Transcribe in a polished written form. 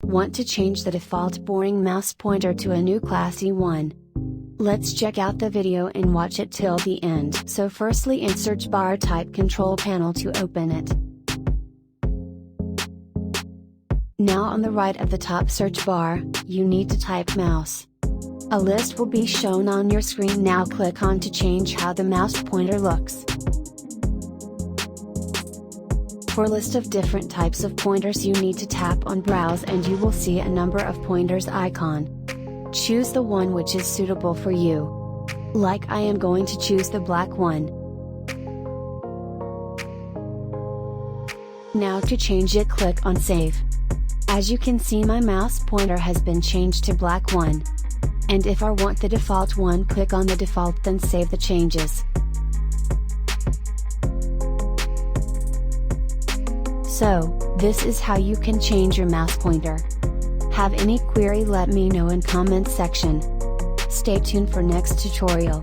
Want to change the default boring mouse pointer to a new classy one? Let's check out the video and watch it till the end. So firstly, in search bar type control panel to open it. Now on the right of the top search bar, you need to type mouse. A list will be shown on your screen. Now click on to change how the mouse pointer looks. For a list of different types of pointers, you need to tap on browse and you will see a number of pointers icon. Choose the one which is suitable for you. Like I am going to choose the black one. Now to change it, click on save. As you can see, my mouse pointer has been changed to black one. And if I want the default one, click on the default, then save the changes. So, this is how you can change your mouse pointer. Have any query, let me know in comments section. Stay tuned for next tutorial.